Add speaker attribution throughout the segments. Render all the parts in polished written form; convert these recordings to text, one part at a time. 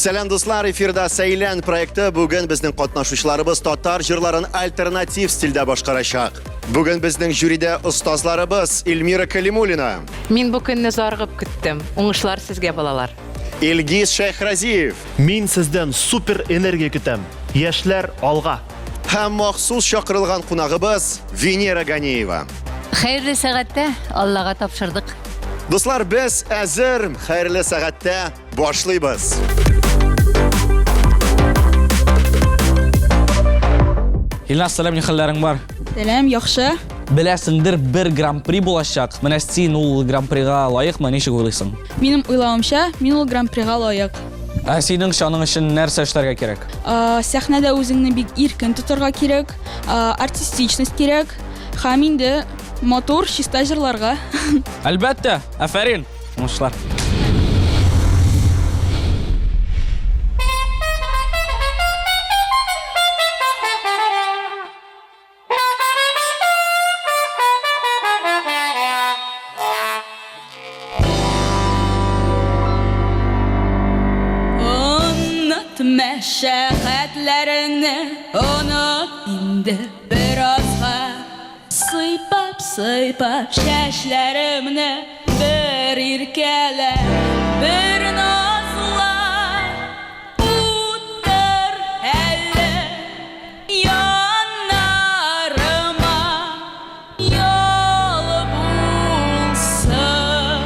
Speaker 1: Selam dostlar, efirde Seylen proyekti bugün bizning qatnaşuvchilarimiz tatar jırların alternativ stilde boshqarashaq. Bugün bizning jüride ustozlarimiz Elmira Kalimulina.
Speaker 2: Men bu kunni zarg'ib kutdim. O'ngishlar sizga bolalar.
Speaker 1: Ilgiz Shayxraziyev.
Speaker 3: Men sizdan super energiya kutam. Yoshlar olg'a.
Speaker 1: Ham maxsus chaqirilgan qonog'imiz Venera Ganiyeva.
Speaker 4: Xayrli saatda Allohga topshirdik.
Speaker 1: Dostlar, biz azir xayrli saatda boshlaymiz.
Speaker 5: Ilnas, salam, nixallaring bor.
Speaker 6: Salam, yaxshi.
Speaker 5: Bilasingdir, bir Grand Prix bo'lashaq. Mana sen ul Grand Prixga loyiqmi, nechga o'ylaysan?
Speaker 6: Mening o'ylawimcha, men ul Grand Prixga loyiq.
Speaker 5: Sening shoning uchun narsa ishlarga kerak?
Speaker 6: Sahnada o'zingni bek erkin tutarga kerak, artistichность kerak, ham endi motor shistajirlarga.
Speaker 5: Albatta, afarin. O'ngishlar.
Speaker 6: Meşakkatlerini unut indi birazga. Sıypap şaşlarımni bir irkele, bir nazla. Utur elle yanarıma, yol bulsun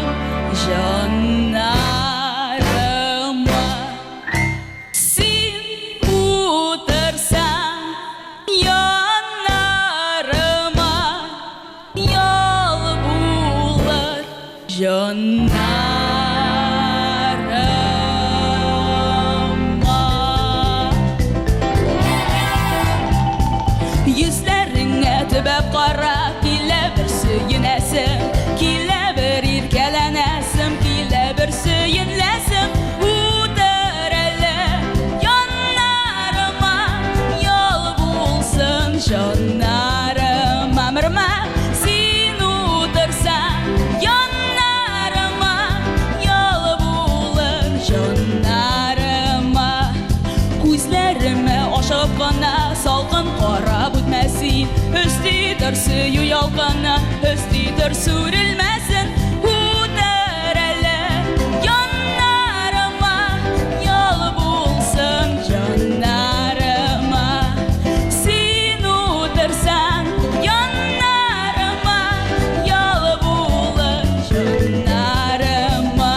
Speaker 6: canlarıma. Sen utursan yanarıma, yol bulur canlarıma. Yüzlerine tübep qara, kile bir söyünesim, kile bir irkelenesim, kile bir söyünlesim. Utur elle yanlarıma, yol bulsun canlarıma. Mırma, sen utursan yanlarıma, yol bulur canlarıma. Gözlerime aşıp gana salgın qarab o'tmasin, üstüdür suyu yalgana, üstüdür sürülmesin. Utur elle yanlarıma, yol bulsun canlarıma. Sen utursan yanlarıma, yol bulur canlarıma.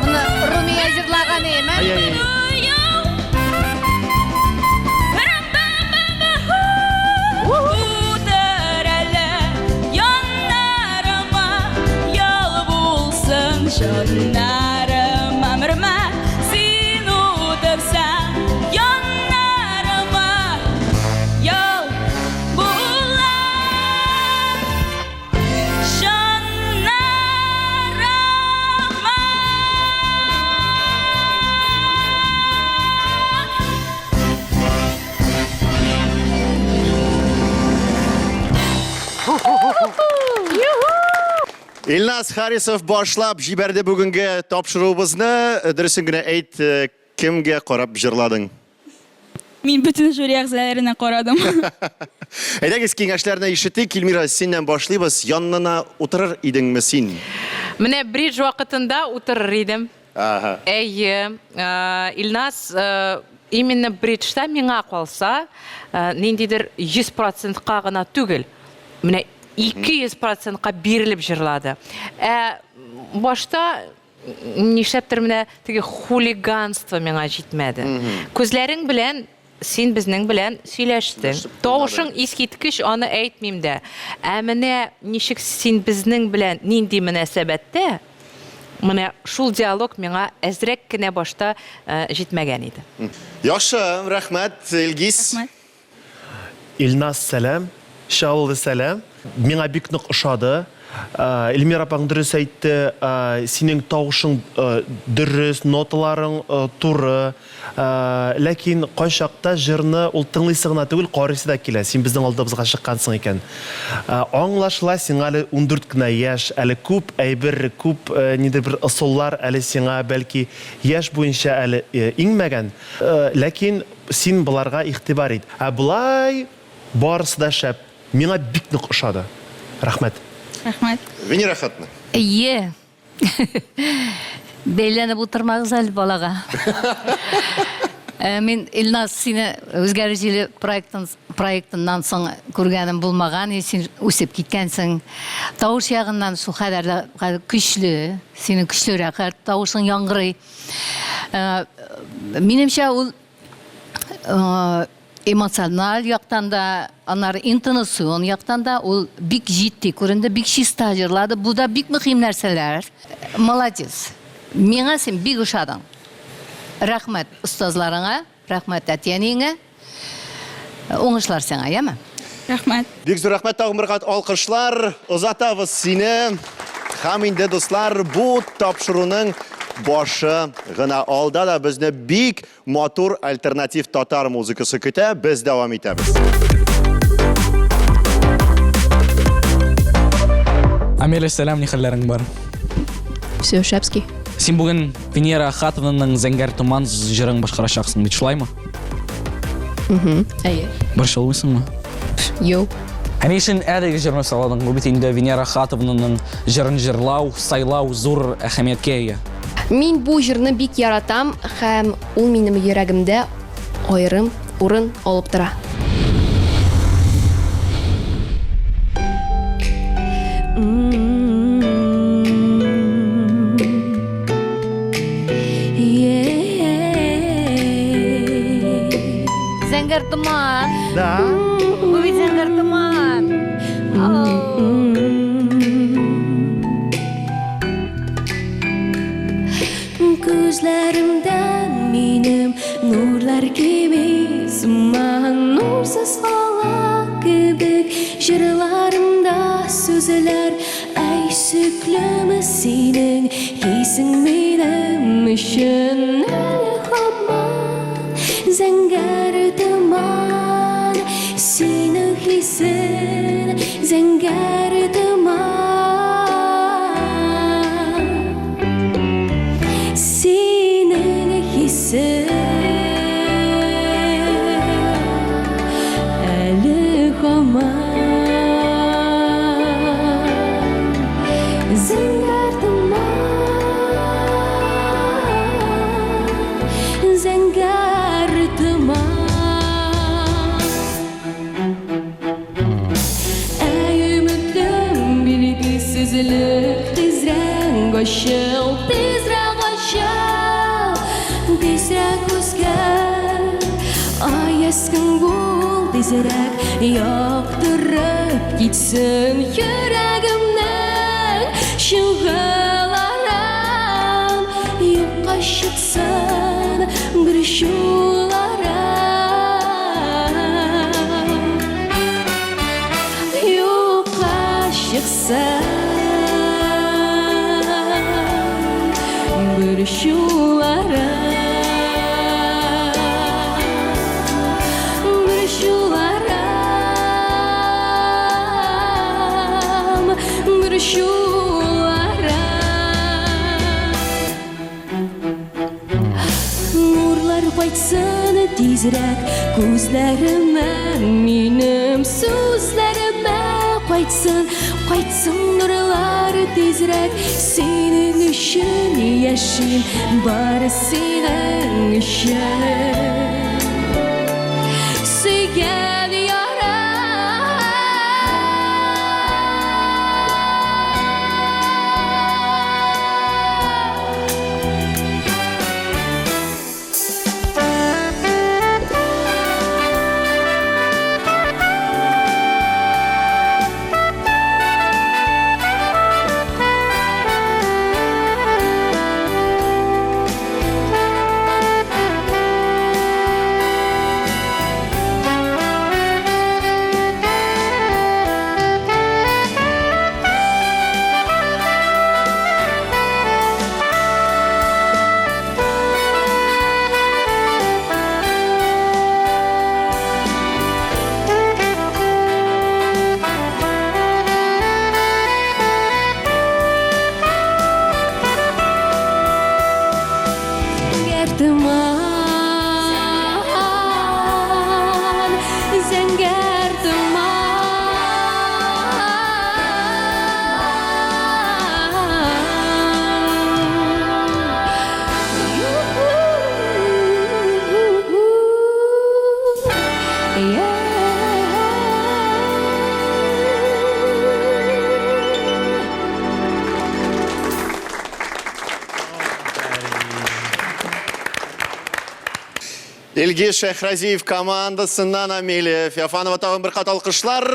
Speaker 4: Buni Rumiya yig'lagan emas.
Speaker 6: Utur elle yanlarıma, yol bulsun canlarıma. Mırma, sen utursan yanlarıma, yol bulur
Speaker 1: Ilnas Harisov boshlab jiberdi bugungi topshiruvimizni. Durusingina ayt, kimga qarab jırlading?
Speaker 6: Men bütün jüri a'zolarini qaradim.
Speaker 1: Aydagiz kengashlarni eshitdik. Elmira, sendan boshlaymiz. Yonina o'tirar edingmi sen?
Speaker 2: Mine bridge vaqtida o'tirar edim.
Speaker 1: Aha.
Speaker 2: Ilnas именно bridge'da menga qolsa, nendidir 100%qa g'ana tugil. Mine 200%qa berilib jırladı. Boshda nishaptir mine tigi xuliganство menga jetmedi. Ko'zlaring bilan sen bizning bilan сөйләштең. Тавышың искиткеч, аны әйтмим дә. Менә ничек син безнең белән нинди мөнәсәбәттә? Менә шул диалог миңа әзрәк кенә башта җитмәгән иде.
Speaker 1: Yaxshi, rahmat Ilgiz.
Speaker 6: Rahmat.
Speaker 3: Ilnas salam, Shaul salam. Menga bik нык ошады. Эльмира апаң дөрес әйтте, синең тавышың дөрес, ноталарың туры, ләкин кайчакта җырны ул тыңлыйсы гына түгел, карыйсы да килә. Син безнең алдыбызга чыккансың икән. Аңлашыла сиңа әле 14 кенә яшь, әле күп әйбер, күп нидер бер ысуллар әле сиңа бәлки яшь буенча әле иңмәгән. Ләкин син буларга игътибар ит. Булай барысы да шәп. Миңа бик нык ошады. Рәхмәт.
Speaker 6: Рәхмәт.
Speaker 1: Венера хатны.
Speaker 4: Ие. Бәйләнеп утырмагыз әле балага. Мен Илназ сине үзгәрүчеле проектыннан соң күргәнем булмаган, син үсеп киткәнсең. Тавыш ягыннан шул хәдәр көчле, синең көчлерәк тавышың яңгырый. Минемчә ул эмоциональ яктан да, анар интонацион яктан да ул бик җитди күренде, бик чиста җырлады. Бу да бик мөһим нәрсәләр. Молодец. Миңа син бик ошадың. Рәхмәт остазларыңа, рәхмәт әтиәнеңә. Уңышлар сиңа, яме?
Speaker 1: Рәхмәт. Бик зур рәхмәт, тагын бер кат алкышлар. Озатабыз сине. Һәм инде дуслар, бу тапшыруның башы гына алда да безне бик матур альтернатив татар музыкасы көтә. Без дәвам итәбез.
Speaker 5: Амеля, сәлам, ни хәлләрең бар?
Speaker 7: Все, Шапский.
Speaker 5: Син бүген Венера Ахатовнаның Зәңгәр туман җырын башкарачаксың, бит шулаймы?
Speaker 7: Әйе.
Speaker 5: Борчылмыйсыңмы?
Speaker 7: Юк.
Speaker 5: Ни өчен әлеге җырны сайладың? Бу бит инде Венера Ахатовнаның җырын җырлау, сайлау зур әһәмияткә ия.
Speaker 7: Мин бу җырны бик яратам һәм ул минем йөрәгемдә аерым урын алып тора.
Speaker 4: Зәңгәр туман.
Speaker 3: Да.
Speaker 4: Бу бит зәңгәр туман.
Speaker 8: Күзләремдән минем нурлар кеби, сыман нурсыз кала кебек, җырларымда сүзләр, әй сөклеме синең хисең минем өчен әле һаман. Зәңгәр туман, синең хисең, зәңгәр туман. Әле һаман зәңгәр туман, зәңгәр туман. Әй өметлем билгесезлек, тизрәк ачыл, тизрәк ачыл, тизрәк үзгәр. Ай эскең бул, тизрәк яктырып китсен йөрәгемнең шугыларын, юкка чыксын бер шуларын, юкка чыксын бер шуларын. Нурлар кайтсын тизрәк күзләремә, минем сүзләремә кайтсын, кайтсын нурлар тизрәк. Синең өчен яшим, бары синең өчен. Сөйгән яра туман, зәңгәр
Speaker 1: Илгиз Шәхразиев командасыннан Амелия Феофанова тагын бер кат алкышлар.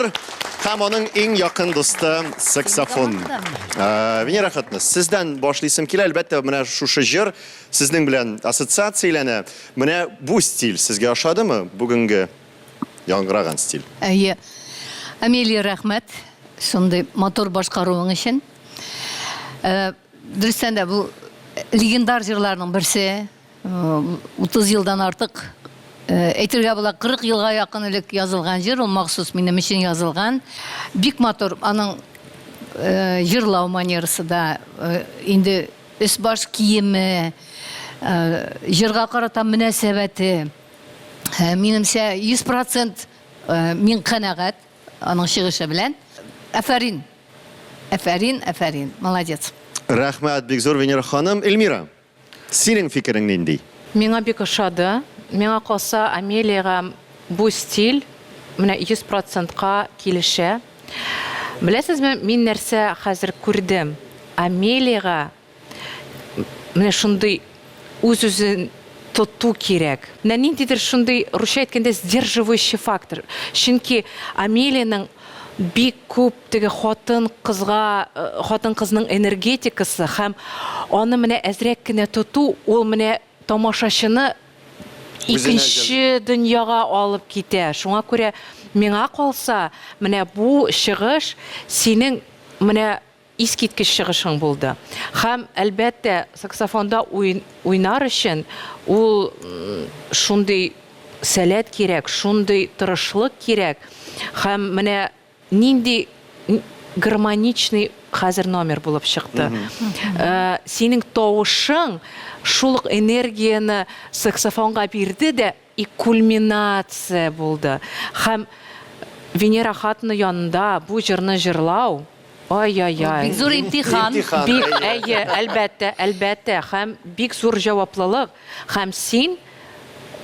Speaker 1: Һәм аның иң якын дусты саксофон. Венера Хатны, сездән башлыйсым килә, әлбәттә, менә шушы җыр сезнең белән ассоциацияләнә. Менә бу стиль сезгә ошадымы? Бүгенге яңгыраган стиль.
Speaker 4: Әйе. Амелия, рәхмәт. Шундый мотор башкаруың өчен. Дөрестән дә бу легендар җырларның берсе. 30 елдан артык, әйтергә була 40 елга якын элек язылган җыр, ул махсус минем өчен язылган. Бик матур аның җырлау манерасы да, инде өс-баш киеме, җырга карата мөнәсәбәте. Минемчә 100% мин канәгать аның чыгышы белән. Афарин. Афарин, афарин. Молодец.
Speaker 1: Рәхмәт, бик зур Венера ханым. Эльмира, синең фикерең нинди?
Speaker 2: Миңа бик ошады. Миңа калса Амелияга бу стиль менә 100%-ка килешә. Беләсезме, мин нәрсә хәзер күрдем? Амелияга менә шундый үз-үзен тоту кирәк. Менә ниндидер шундый, русча әйткәндә, сдерживающий фактор. Чөнки Амелияның бик күп теге хатын-кызның энергетикасы һәм аны менә әзрәк кенә тоту, ул менә тамашачыны икенче дөньяга алып китә. Шуңа күрә миңа калса, менә бу чыгыш синең менә искиткеч чыгышың булды. Һәм әлбәттә саксофонда уйнар өчен ул шундый сәләт кирәк, шундый тырышлык кирәк. Һәм менә нинди гармоничный хәзер номер булып чыкты. Синең тавышың шул энергияны саксофонга бирде дә, и кульминация булды. Һәм Венера Хатны янында бу җырны җырлау, ай-ай-ай.
Speaker 4: Бик зур имтихан.
Speaker 2: Бик, әйе, әлбәттә, һәм бик зур җаваплылык. Һәм син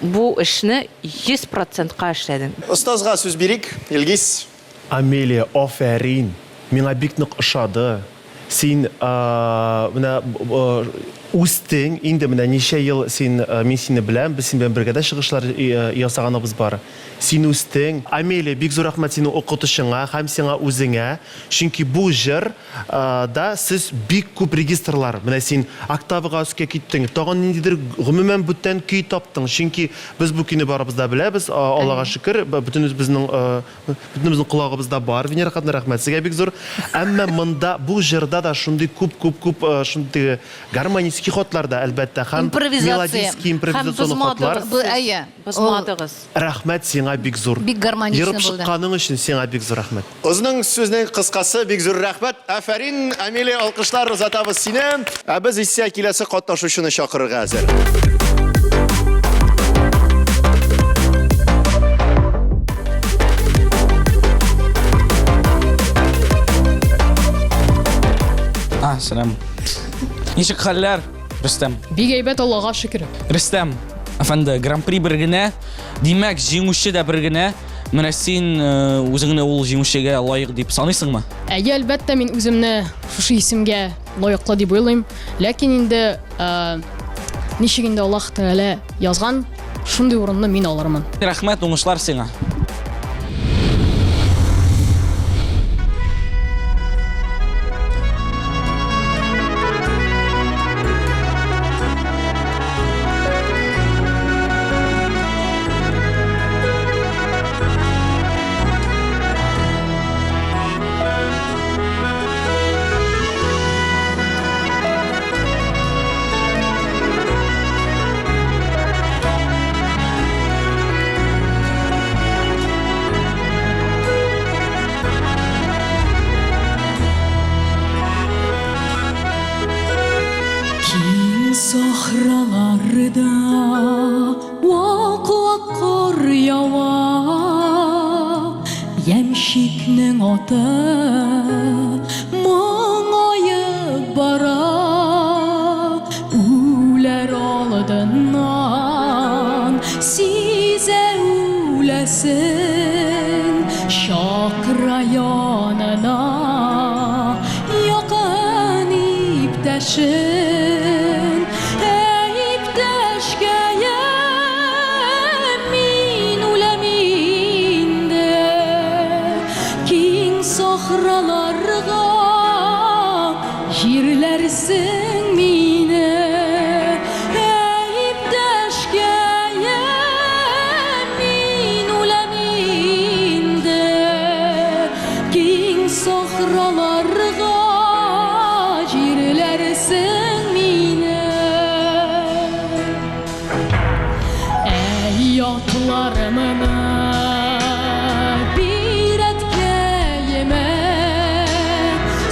Speaker 2: бу эшне 100%-ка эшләдең.
Speaker 1: Остазга сүз бирик, Илгиз.
Speaker 3: Амелия, афәрин. Миңа бик нык ошады. Син менә үстең, инде менә ничә ел мин сине беләм, без син белән бергә дә чыгышлар ясаганыбыз бар. Син үстең. Амелия, бик зур рәхмәт синең укытышыңа һәм сиңа үзеңә. Чөнки бу җыр да сез бик күп регистрлар. Менә син октавага үскә киттең. Тагын ниндидер гомумән бүтән көй таптың. Чөнки без бу көйне барыбыз да беләбез. Аллага шөкер, бөтенебезнең колагыбызда бар. Венера Хатны, рәхмәт сезгә бик зур. Әмма монда бу җырда да шундый күп шундый гармонический хотлар да әлбәттә һәм мелодический импровизацион хотлар.
Speaker 2: Бозмадыгыз.
Speaker 3: Рәхмәт сиңа бик зур.
Speaker 4: Бик гармоничный
Speaker 3: Йырып
Speaker 4: булды.
Speaker 3: чыкканың өчен сиңа бик зур рәхмәт.
Speaker 1: Озның сүзнең кыскасы бик зур рәхмәт. Афәрин, Амелия, алкышлар узатабыз сине. Без исә киләсе катнашучыны чакырырга әзер.
Speaker 5: Сәлам. Ничек хәлләр, Рөстәм?
Speaker 6: Бик әйбәт, Аллага шөкер.
Speaker 5: Рөстәм, әфәнде, гран-при бер генә, димәк, җиңүче дә бер генә. Менә син үзеңне ул җиңүчегә лаек дип саныйсыңмы?
Speaker 6: Әйе, әлбәттә, мин үземне шушы исемгә лаеклы дип уйлыйм. Ләкин инде ничек инде Аллаһ Тәгалә язган, шундый урынны мин алырмын.
Speaker 5: Рәхмәт, уңышлар сиңа.
Speaker 6: сахраларда вак-вак қар ява, ямшикнең аты моңайып бара, үләр алдыннан сизе үләсен, шакыра янына якын иптәшен. Иптәшкәем мин үләм инде, киң сахраларга җирләрсең мине. Иптәшкәем мин үләм инде, киң сахраларга җирләрсең мине. Әй атларымны bir әткәемә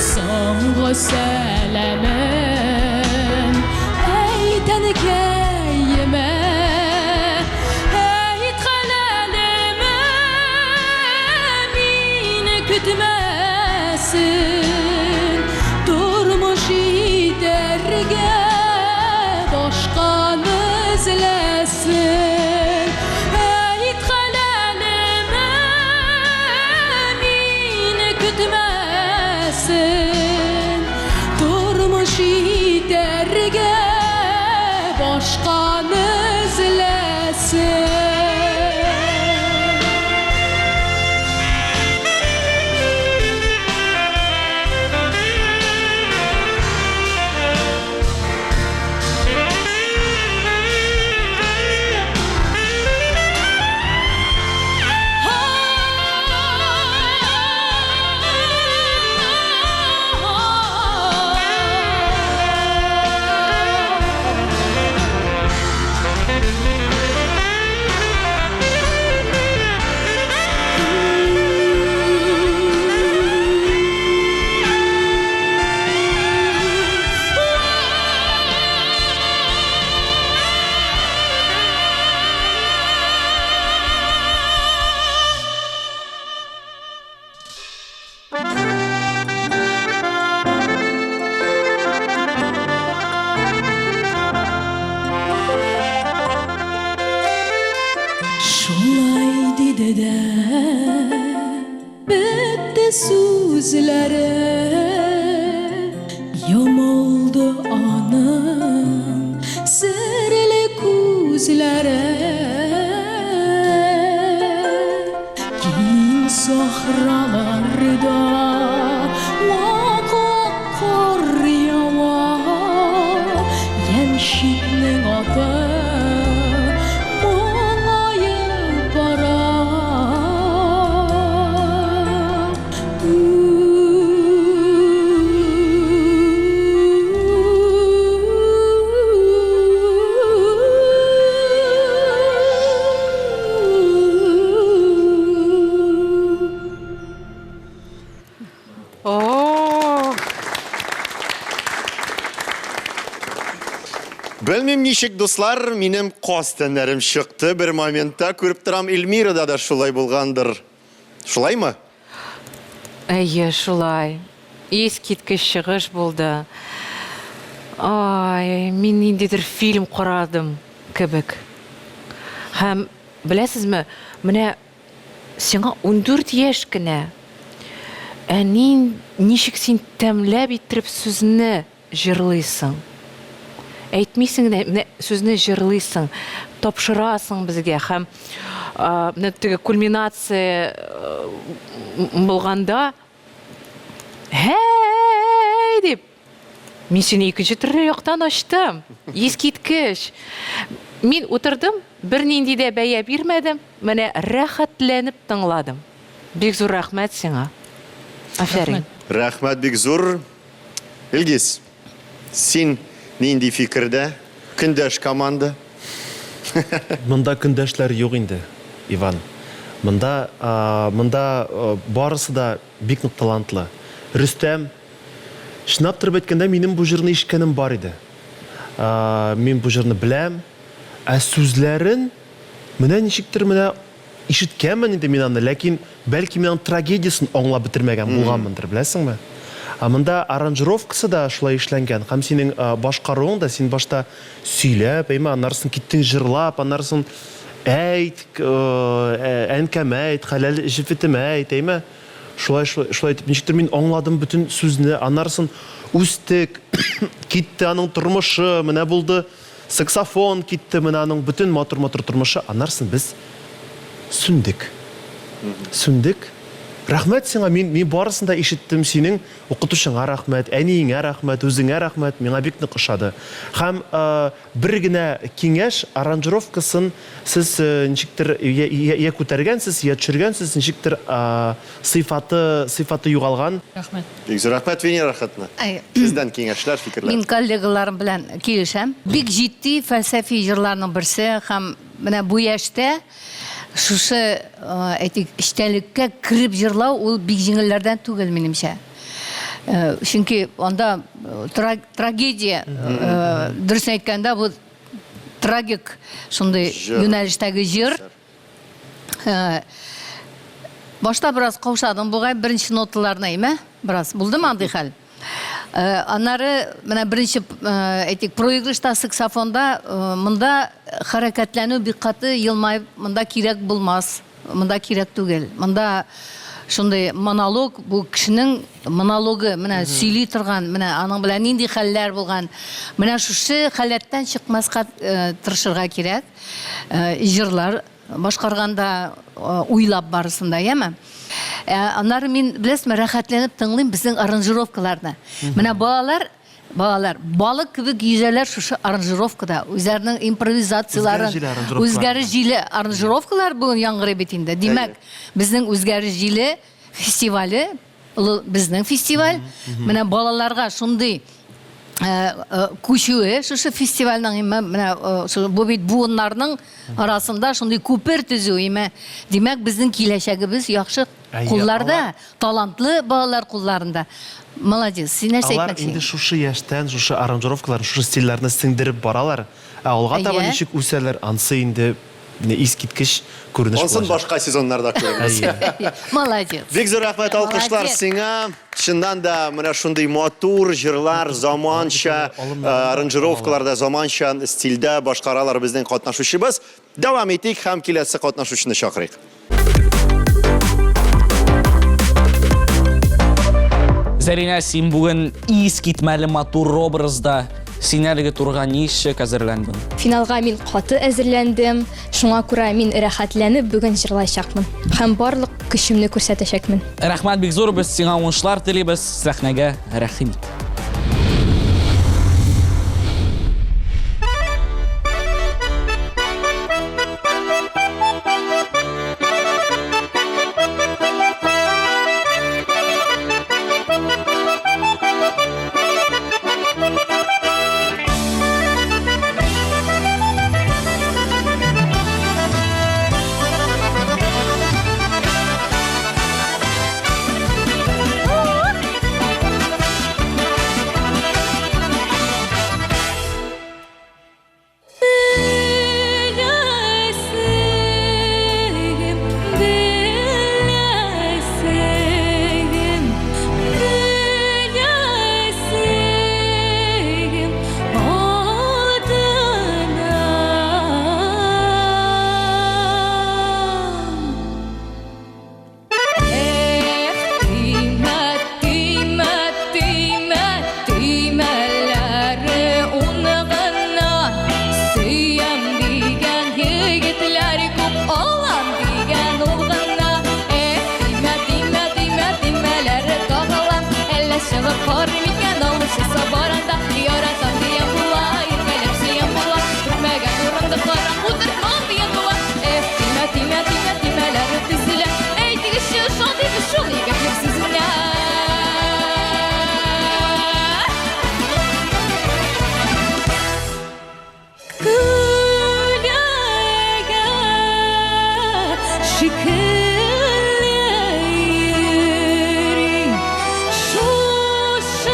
Speaker 6: соңгы сәламен әйтәнекәемә. Әйт хәләлемә мине көтмәсен, тормыш итәргә башканы эзләсен. Әйт хәләлемә мине көтмәсен, тормыш итәргә башканы эзләсен. Шулай диде дә бетте сүзләре, ямалды аның серле күзләре. Киң сахраларда вак-вак қар ява, ямшикнең аты моңайып бара.
Speaker 2: О,
Speaker 1: Белмим ничек дуслар, минем костеннәрем чыкты. Бер моментта күреп торам, Эльмирада да шулай булгандыр. Шулаймы?
Speaker 2: әйе, шулай. Искиткеч чыгыш булды. Ай, мин ниндидер фильм карадым кебек. Һәм беләсезме, менә сиңа 14 яшь кенә. Ничек син тәмләп иттереп сүзне җырлыйсың? Әйтмисең генә, менә сүзне җырлыйсың, тапшырасың безгә. Һәм менә теге кульминация булганда, «Һәй!» дип, мин сине икенче төрле яктан ачтым. Искиткеч. Мин утырдым, бернинди дә бәя бирмәдем, менә рәхәтләнеп тыңладым. Бик зур рәхмәт сиңа. Афәрин.
Speaker 1: Рәхмәт бик зур. Илгиз, син нинди фикердә? Көндәш команда?
Speaker 3: Монда көндәшләр юк инде, Иван. Монда барысы да бик нык талантлы. Рөстәм, шынап торып әйткәндә, минем бу җырны ишеткәнем бар иде. Мен бұл жерні білем. Сөзлерін менә ничектер менә ишеткәнмен инде мин аны, ләкин бәлки мен трагедиясын аңлап бетермәгән булганмындыр, беләсеңме? Монда аранжировкасы да шулай эшләнгән. Һәм синең башкаруың да, син башта сөйләп, аннарсын киттең җырлап, аннарсын әйт, әнкәм әйт, хәләл җифетем әйт, Шулай итеп, ничектер мин аңладым бүтән сүзне, аннарсын үстек, китте аның тормышы, менә булды саксофон китте, менә аның бүтән матур тормышы, аннарсын без сүндек. Рәхмәт сиңа, мин барысын да ишеттем синең, укытучыңа рәхмәт, әниеңә рәхмәт, үзеңә рәхмәт, миңа бик нык ошады. Һәм бер генә киңәш, аранжировкасын сез ничектер я күтәргәнсез, я төшергәнсез, ничектер сыйфаты югалган.
Speaker 6: Рахмет.
Speaker 1: Бик зур рәхмәт, Венера хатны. Сездән киңәшләр, фикерләр.
Speaker 4: Мин коллегаларым белән килешәм. Бик җитди фәлсәфи җырларның берсе һәм менә бу яшьтә шушы әйтик эчтәлеккә кирип җырлау ул бик җиңелләрдән түгел минемчә. Чөнки анда трагедия, дөрес әйткәндә бу трагик шундый юнәлештәге җыр. Башта бераз каушадым бугай беренче ноталарны, бераз булдымы андый хәл. Аннары менә беренче әйтик проигрышта саксофонда монда хәрәкәтләнү бик каты елмайып, монда кирәк булмас, монда кирәк түгел. Монда шундый монолог, бу кешенең монологы, менә сөйли торган, менә аның белән нинди хәлләр булган. Менә шушы хәләттән чыкмаска тырышырга кирәк. Җырлар башкарганда уйлап барысында, Аннары мин беләсезме рәхәтләнеп тыңлыйм безнең аранжировкаларны. Менә балалар балык кебек yüзәләр шушы аранжировкада, үзләренең импровизацияларын, үзгәреш җиле аранжировкалар бүген яңгырый бит инде. Димәк, безнең үзгәреш җиле фестивале, безнең фестиваль, менә балаларга шундый күчүе, шушы фестивальнең менә бу бит буыннарның арасында шундый күпер төзү, димәк безнең киләчәгебез яхшы кулларда, талантлы балалар кулларында. Молодец, син нәрсә
Speaker 3: Алар
Speaker 4: әйтмәкче?
Speaker 3: инде шушы яшьтән, шушы аранжировкаларны, шушы стильләрне сеңдереп баралар. Алга таба ничек үсәләр, ансы инде искиткеч күренеш
Speaker 1: Онсын башка сезоннарда күренеш.
Speaker 4: Молодец.
Speaker 1: Бик зур рәхмәт, алкышлар сиңа. Чыннан да менә шундый матур җырлар, заманча аранжировкаларда, заманча стильдә башкаралар безнең катнашучыбыз. Дәвам итик һәм киләсе катнашучыны чакырыйк.
Speaker 5: Зәринә, син бүген искитмәле матур образда син әлеге турга ничек әзерләндең?
Speaker 9: Финалга мин каты әзерләндем. Шуңа күрә мин рәхәтләнеп бүген җырлаячакмын. Һәм барлык көчемне күрсәтәчәкмен.
Speaker 5: Рәхмәт бик зур, без сиңа уңышлар телибез. Сәхнәгә рәхим ит.
Speaker 8: Şıkılır, şuşa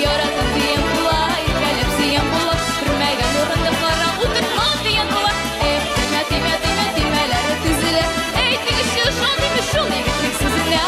Speaker 8: Yaratın diyen bular, gelip siyen bular, kırmayan oranda kara oturma diyen bular. Demeler tüzüle, eğitim ışığı şol demiş şol yigitlik sizine.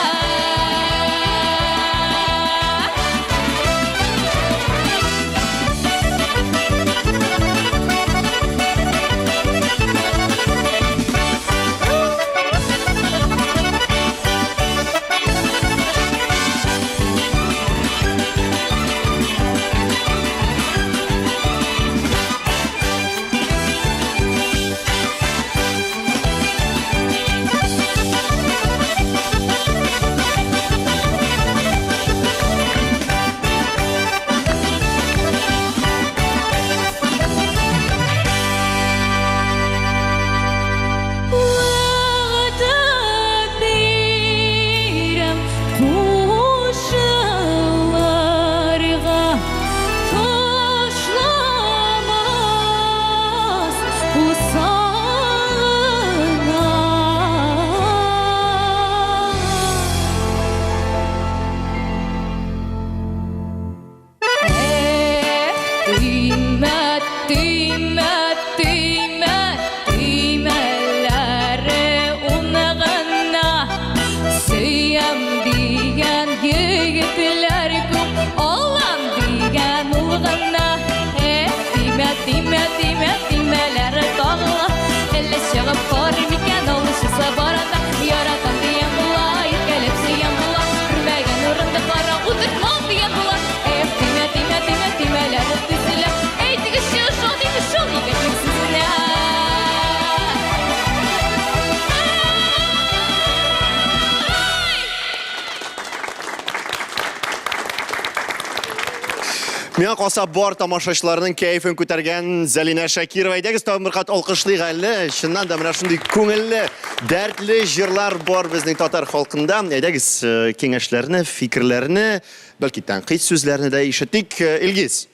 Speaker 1: Мен қалса бар тамашашыларының кәйфін көтерген Зәлина Шакирова. Әйдәгіз табымырқат алқышлық әлі. Шыннан да мына шындай көңілі, дәртлі жырлар бар біздің татар халқында. Әйдәгіз кеңешлеріні, фикірлеріні, бәлкі тәнқид сөзлеріні де ишеттік. Илгиз,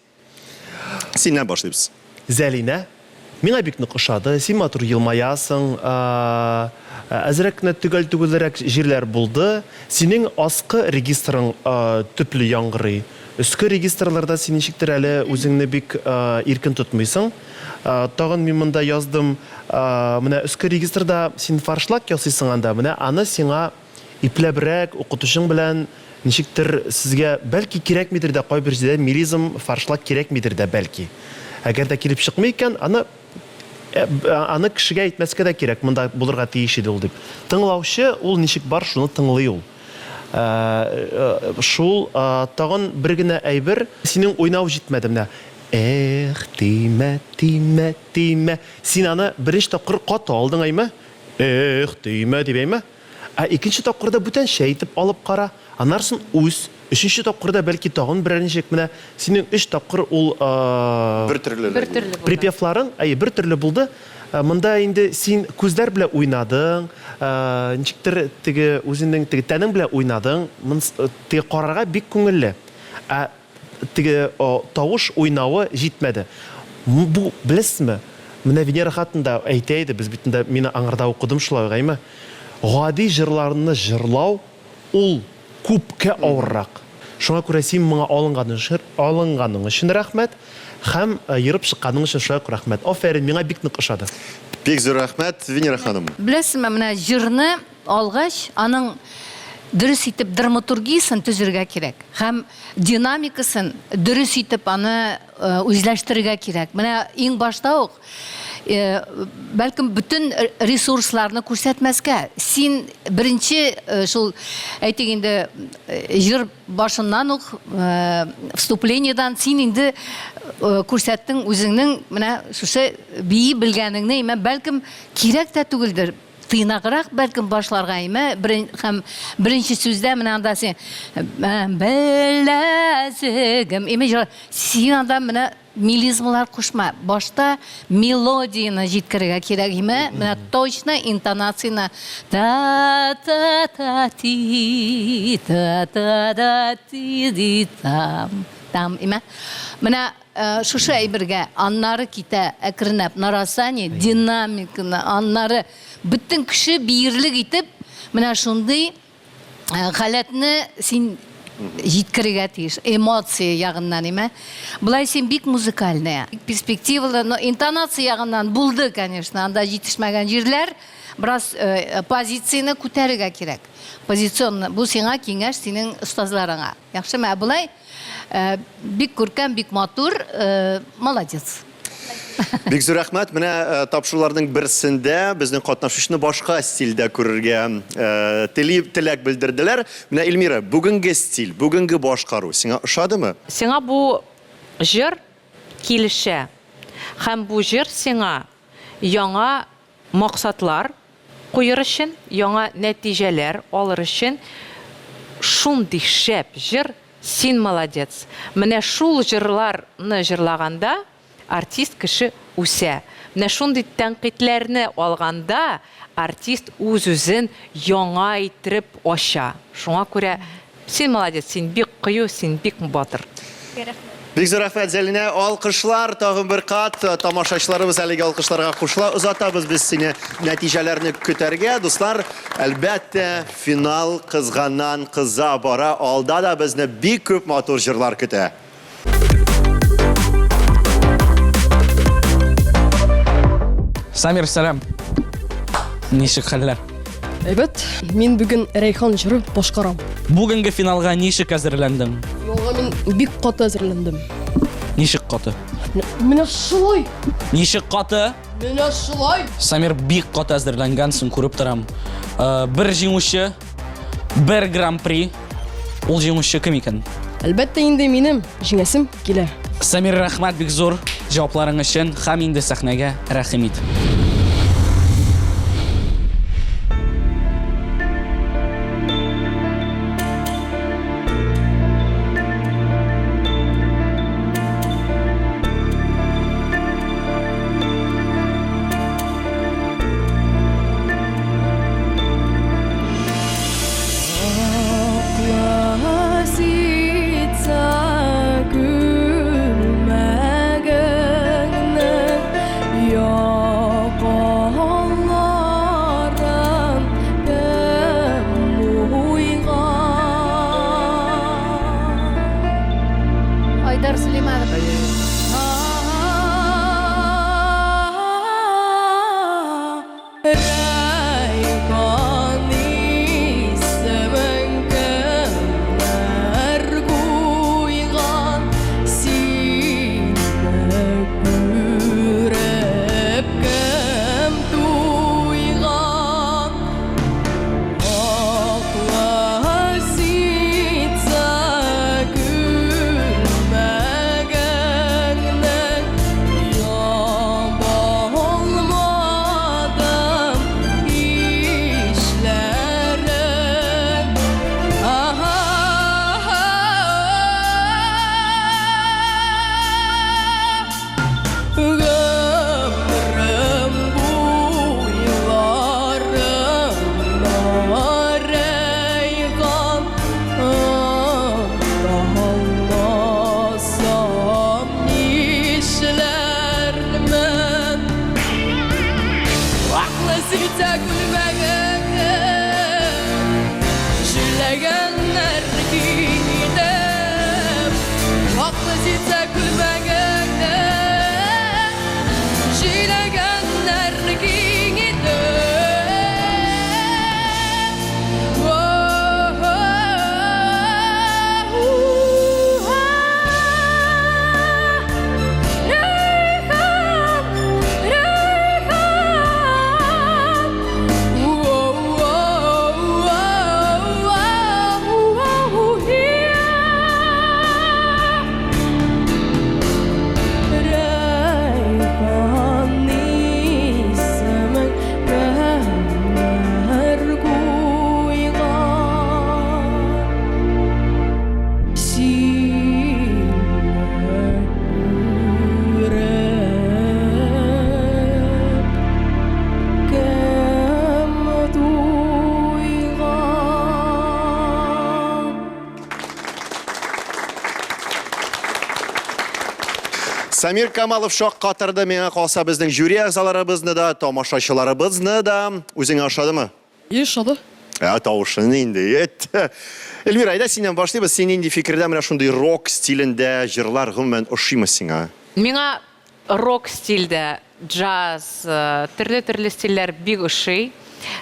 Speaker 1: сенен башлайбыз.
Speaker 3: Зәлина, миңа бик нык ошады. Син матур елмаясың, әзрәкне түгел-түгелрәк җирләр булды. Синең аскы регистрың төпле яңгырый. Өскі регистрларда сен ничектер әлі өзіңні бик иркен тұтмайсың. Тағын мен мында яздым, мына өскі регистрда сен фаршлак ясыйсың анда, мына аны сиңа ипләбрәк оқытушың белән ничектер сезгә бәлки кирәк мидер дә кайбер җирдә милизм фаршлак кирәк мидер дә бәлки. Әгәр дә килеп чыкмый икән, аны кешегә әйтмәскә дә кирәк, монда булырга тиеш иде ул дип. Тыңлаучы ул ничек бар, шуны тыңлый ул. Шул тагын бер генә әйбер, синең уйнау җитмәде менә. Эх, тимә, тимә, тимә. Син аны беренче тапкыр каты алдың әйме? Эх, тимә дип әйме? Икенче тапкырда бүтәнчә әйтеп алып кара. Анарсын үз. Өченче тапкырда бәлки тагын берничек менә синең 3 тапкыр ул
Speaker 1: Бер төрле.
Speaker 3: Припевларың бер төрле булды. Монда инде син күзләр белән уйнадың, ничектер теге үзеңнең теге тәнең белән уйнадың, теге карарга бик күңелле. Теге тавыш уйнавы җитмәде. Бу беләсезме? Менә Венера хатында әйтә иде, без битендә мине аңарда укыдым шулай гайма. Гади җырларны җырлау ул күпкә авыррак. Шуңа күрә син моңа алынганың өчен рәхмәт. Һәм йырып чыкканың өчен шуңа күрә рәхмәт. Афәрин, миңа бик нык ошады.
Speaker 1: Бик зур рәхмәт, Венера ханым.
Speaker 4: Беләсезме, менә җырны алгач, аның дөрес итеп драматургиясын төзергә кирәк. Һәм динамикасын дөрес итеп аны үзләштерергә кирәк. Менә иң башта ук бәлкем бүтән ресурсларны күрсәтмәскә. Син беренче шул әйтик инде җыр башыннан ук вступлениедан син инде күрсәттең үзеңнең менә шушы бии белгәнеңне, бәлкем кирәк тә түгелдер. Тыйнаграк бәлкем башларга һәм беренче сүздә менә анда син беләзегем син анда менә мелизмалар кушма. Башта мелодияны җиткерергә кирәк менә точно интонацияны та-та-та-ти та-та-та-ти там менә шушы әйбергә аннары китә әкренләп нарасание динамиканы аннары бүтән кеше биерлек итеп менә шундый халәтне син Жеткерергә тиеш, эмоция ягыннан эме. Булай сен бик музыкальная, перспективалы, но интонация ягыннан булды, конечно, анда җитешмәгән җирләр. Biraz позицияны күтәрергә кирәк. Позиционны, бу сиңа киңәш синең остазларыңа. Яхшымы? Булай бик күркәм, бик матур, молодец.
Speaker 1: Бик зур рәхмәт. Менә тапшыруларның берсендә безнең катнашучыны башка стильдә күрергә теләк белдерделәр. Менә Эльмира, бүгенге стиль, бүгенге башкару сиңа ошадымы?
Speaker 2: Сиңа бу җыр килешә. Һәм бу җыр сиңа яңа максатлар куер өчен, яңа нәтиҗәләр алыр өчен шундый шәп җыр, син молодец. Менә шул җырларны җырлаганда артист кеше үсә. Менә шундый тәнкыйтьләрне алганда артист үз-үзен яңа иттереп ача. Шуңа күрә син молодец, син бик кыю, син бик батыр.
Speaker 1: Бик зур рәхмәт, Зәлинә. Алкышлар, тагын бер кат. Тамашачыларыбыз әлеге алкышларга кушыла. Озатабыз без сине нәтиҗәләрне көтәргә. Дуслар, әлбәттә, финал кызганнан кыза бара. Алда да безне бик күп матур җырлар көтә.
Speaker 5: Самир, сәлам. Нишек хәлләр?
Speaker 6: Әйбәт, мин бүген Рәйхан җыры башкарам.
Speaker 5: Бүгенге финалга нишек әзерләндең?
Speaker 6: Юлга мин бик каты әзерләндем.
Speaker 5: Нишек каты?
Speaker 6: Менә шулай,
Speaker 5: Нишек каты?
Speaker 6: менә шулай.
Speaker 5: Самир бик каты әзерләнгәнсең, күреп торам. Бер җиңүче, бер гран-при. Ул җиңүче кем икән?
Speaker 6: Әлбәттә инде минем җиңәсем килә.
Speaker 5: Самир, рәхмәт бик зур җавапларың өчен. Һәм инде сәхнәгә рәхим ит.
Speaker 4: Айдар Сүлейманов.
Speaker 1: Самир Камалов шок катырды, миңа калса безнең жюри әгъзаларыбызны да, тамашачыларыбызны да. Үзең ошадымы?
Speaker 6: Ошады.
Speaker 1: Тавышын инде ет. Эльмира, айда синен башлыйбыз. Син инде фикердә менә шундый рок стилендә җырлар гомумән ошыймы сиңа?
Speaker 2: Миңа рок стильдә, джаз, төрле стильләр бик ошый.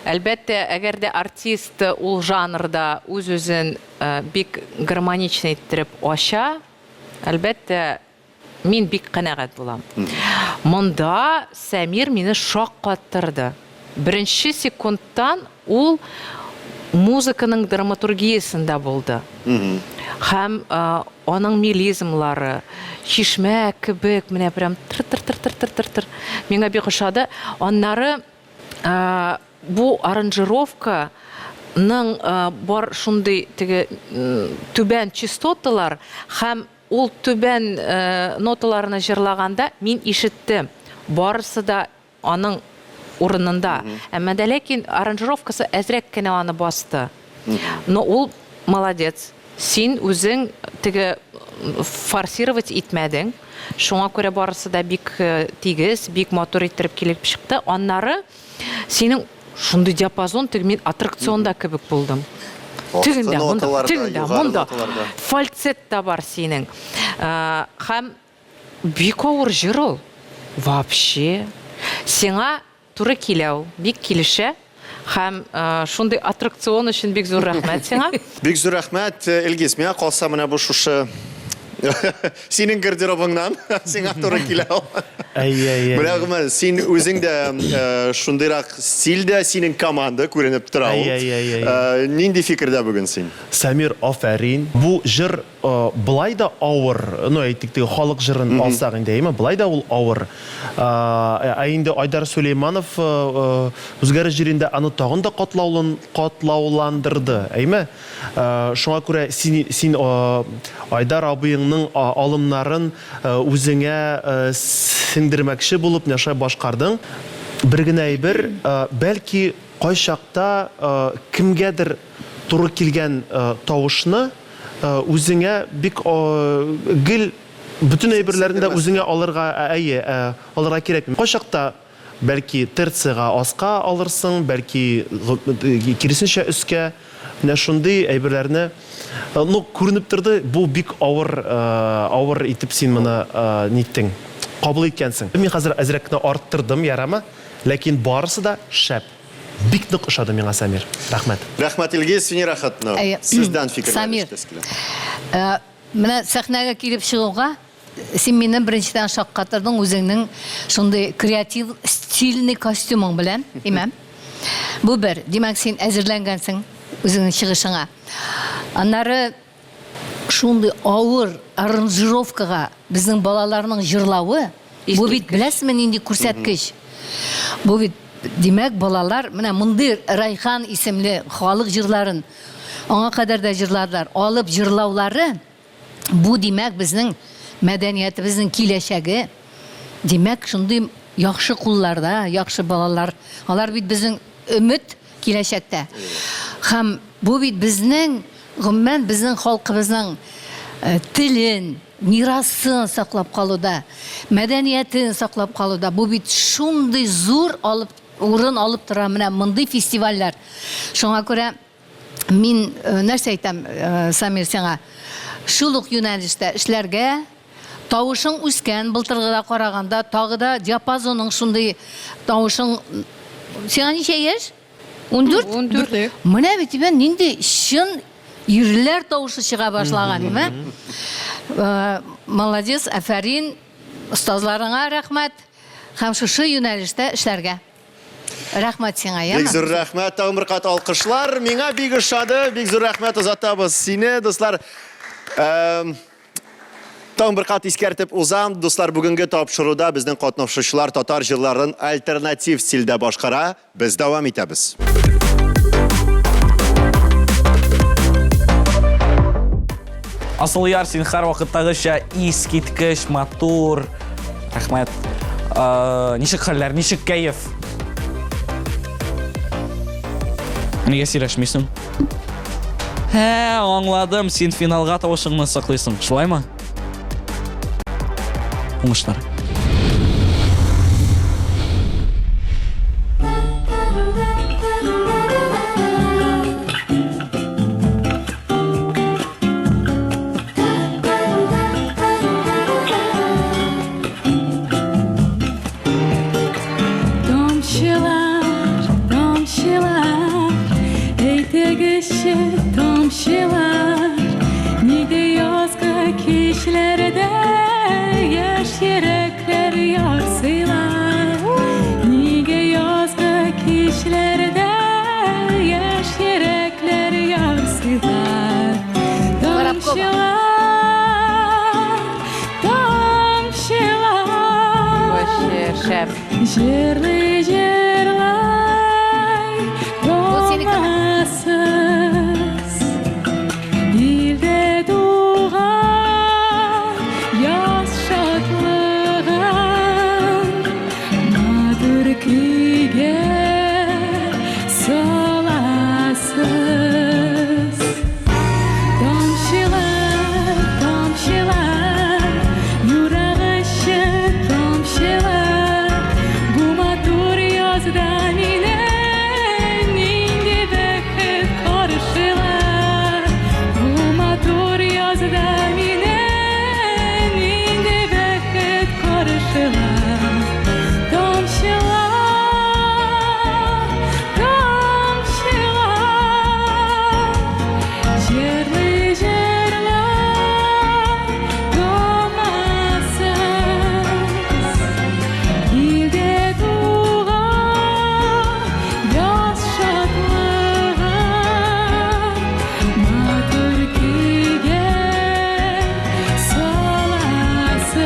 Speaker 2: Әлбәттә, әгәр дә артист ул жанрда үз-үзен бик гармоничный иттереп ача, әлбәттә, мин бик канәгать булам. Монда Сәмир мине шаккаттырды. Беренче секундтан ул музыканың драматургиясендә булды. Һәм аның мелизмлары, чишмә кебек, менә прям тыр. Миңа бик ошады. Аннары бу аранжировканың бар шундый теге түбән частоталар һәм ул түбән ноталарны җырлаганда мин ишеттем. Барысы да аның урынында. Әмма дә ләкин аранжировкасы әзрәк кенә аны басты. Но ул молодец. Син үзең теге форсировать итмәдең. Шуңа күрә барысы да бик тигез, бик матур иттереп килеп чыкты. Аннары синең шундый диапазон теге мин аттракционда кебек булдым. Тегендә, монда фальцет та бар синең. Һәм бик авыр җыр ул. Вообще. Сиңа туры киләү, бик килешә. Һәм шундый аттракцион өчен бик зур рәхмәт сиңа.
Speaker 1: Бик зур рәхмәт, Илгиз. Миңа калса менә бу шушы синең гардеробыңнан сиңа туры килә. Менә гомумән син үзең дә шундыйрак стильдә синең команда күренеп тора. Нинди фикердә бүген син?
Speaker 3: Сәмир, афәрин. Бу җыр былай да авыр, ну әйтик теге халык җырын алсак инде, әйме, былай да ул авыр. Инде Айдар Сөлейманов үзгәреш җирендә аны тагын да катлауландырды, әйме. Шуңа күрә син Айдар абыеңның алымнарын үзеңә сеңдермәкче булып нәрсә башкардың. Бер генә әйбер, бәлки кайчакта кемгәдер туры килгән тавышны үзеңә бик гел bütün әйберләрне дә үзеңә алырга кирәк. Кайчакта бәлки терцигә аска алырсың, бәлки киресенчә өскә. Менә шундый әйберләрне күренеп торды, бу бик авыр итеп син моны ниттең, кабул иткәнсең. Мин хәзер әзрәк кенә арттырдым, ярамы? Ләкин барысы да шәп. Бик нык ошады миңа, Сәмир. Рәхмәт.
Speaker 1: Рәхмәт, Илгиз, сине рәхәт. Сездән фикерләр
Speaker 4: Сәмир, менә сәхнәгә килеп чыгуга син мине беренчедән шаккаттырдың үзеңнең шундый креатив стильный костюмың белән, имәм. Бу бер, димәк син әзерләнгәнсең үзеңнең чыгышыңа. Аннары шундый авыр аранжировкага безнең балаларның җырлавы, бу бит беләсезме нинди күрсәткеч. Бу бит димәк балалар менә мондый Райхан исемле халык җырларын аңа кадәр дә җырладылар. Алып җырлаулары бу димәк безнең мәдәниятебезнең киләчәге. Димәк шундый яхшы кулларда, яхшы балалар. Алар бит безнең өмет киләчәктә. Һәм бу бит безнең гомумән безнең халкыбызның телен, мирасын саклап калуда, мәдәниятен саклап калуда. Бу бит шундый зур урын алып тора менә мондый фестивальләр. Шуңа күрә мин нәрсә әйтәм, Сәмир, сиңа шул ук юнәлештә эшләргә, тавышың үскән, былтыргыда караганда, тагы да диапазоның шундый тавышың. Сиңа ничә яшь? 14. Менә бит нинди чын ирләр тавышы чыга башлаган, име? Молодец, афәрин, остазларыңа рәхмәт. Һәм шушы юнәлештә эшләргә. Рәхмәт сиңа, яме.
Speaker 1: Бик зур рәхмәт, тагын бер кат алкышлар. Миңа бик ошады, бик зур рәхмәт озатабыз сине, дуслар. Тагын бер кат искәртеп узам, дуслар, бүгенге тапшыруда безнең катнашучылар татар җырларын альтернатив стильдә башкара. Без дәвам итәбез.
Speaker 5: Асылъяр, син һәр вакыттагыча искиткеч, матур. Рәхмәт. Ничек хәлләр, ничек кәеф? Нигә сөйләшмисең? Аңладым, син финалга тавышыңны саклыйсың, шулаймы? Уңышлар.
Speaker 2: Вообще шәп.
Speaker 8: Жерлі жерлай
Speaker 4: Бұл сенікі ме?
Speaker 8: болмасыз елде туған яз шатлығын матур күйге саласыз Тамшылар, тамшылар, юрак ішін тамшылар Бұ матур язда менен инде бәхет қаршылар Бұ матур язда менен инде бәхет қаршылар Тамшылар, тамшылар Жерлі жерлай толмасыз елде туған яз шатлығын матур күйге саласыз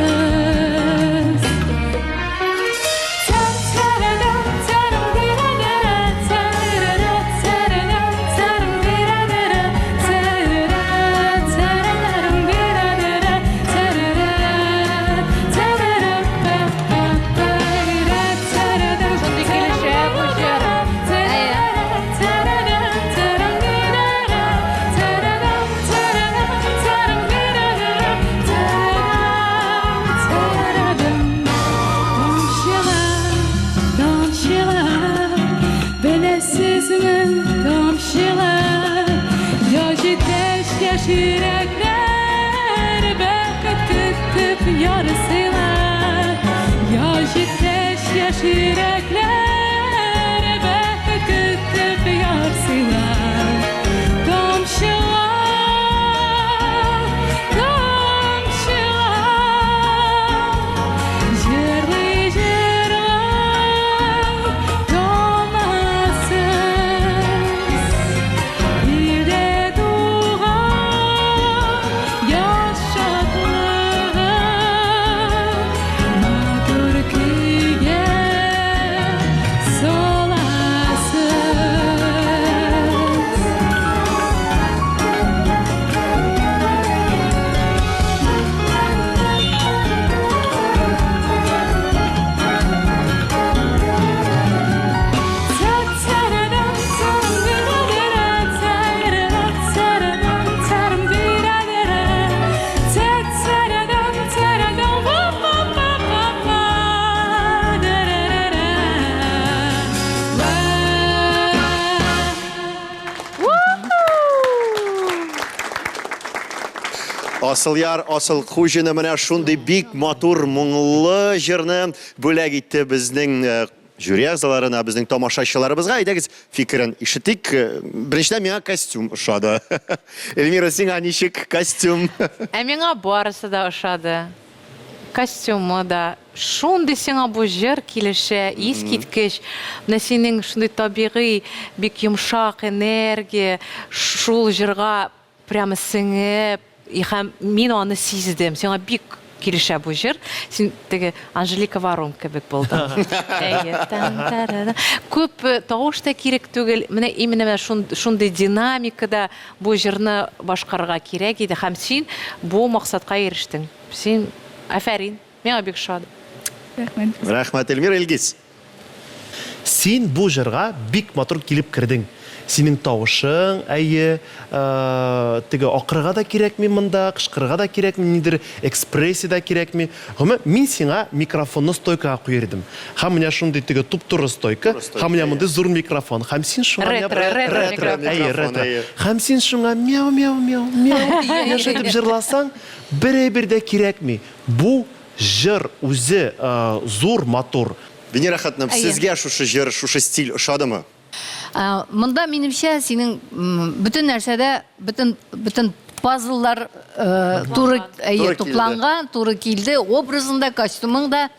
Speaker 8: Yürekler beket kütüp yarısılar Yajiteş yaş yürekler beket kütüp yarısılar Komşular, komşular Jırlı jırlay dolmasız İlde tuğan yaş şatlığın Matur kuyge solasız
Speaker 1: Asıl yar, asıl хужины менә шундый бик матур, моңлы җырны бүләк итте безнең жюри әгъзаларына, безнең тамашачыларыбызга. Әйдәгез, фикерен ишетик. Беренчедән миңа костюм ошады. Эльмира, сиңа ничек костюм?
Speaker 2: Ә миңа барысы да ошады. Костюмы да. Шундый сиңа бу җыр килешә, искиткеч. Менә синең шундый табигый, бик йомшак энергия, шул җырга прямо сеңеп, һәм мин аны сиздем. Сиңа бик килешә бу җыр. Син теге Анжелика Варум кебек булдың. Күп тавыш та кирәк түгел. Менә именно шундый динамикада бу җырны башкарырга кирәк иде. Һәм син бу максатка ирештең. Син афәрин. Миңа бик шат.
Speaker 1: Рәхмәт, Эльмира. Илгиз.
Speaker 3: Син бу җырга бик матур килеп кирдең. Синең тавышың, әйе, теге акырга да кирәкми монда, кышкырга да кирәкми, нидер экспрессия да кирәкми. Гомум, мин сиңа микрофонны стойкага куердым. Һәм менә шундый теге туп-туры стойка, һәм менә монда зур микрофон. Һәм син шуңа һәм син шуңа мяу яшәтеп җырласаң, бер дә кирәкми. Бу җыр үзе зур, матур.
Speaker 1: Венера ханым, сезгә шушы җыр, шушы стиль ошадымы?
Speaker 4: Монда минемчә синең бөтен нәрсәдә бөтен пазллар туры тупланган, туры килде, образында, костюмыңда,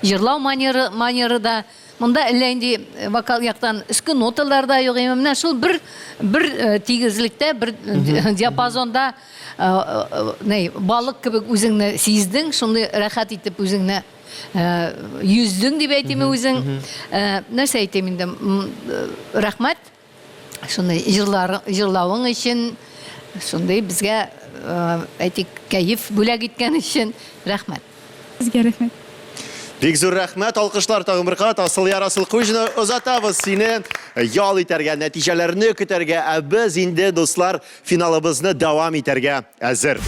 Speaker 4: җырлау манеры да. Монда әллә инде вокал яктан иске ноталар да юк. Менә шул бер тигезлектә, бер диапазонда балық кебек үзеңне сиздең, шуны рәхәт итеп үзеңне yüzdün дип әйтеме үзең. Нәрсә әйтем инде? Рәхмәт. Шуны җырлавың өчен, шундый безгә әйтик кәеф бүләк иткән өчен рәхмәт.
Speaker 9: Сезгә рәхмәт.
Speaker 1: Бик зур рәхмәт, алкышлар тагын бер кат. Асыл ярасыл куҗны озатабыз сине. Ял итәргә, нәтиҗәләрне көтәргә, ә без инде дуслар финалыбызны дәвам итәргә әзер.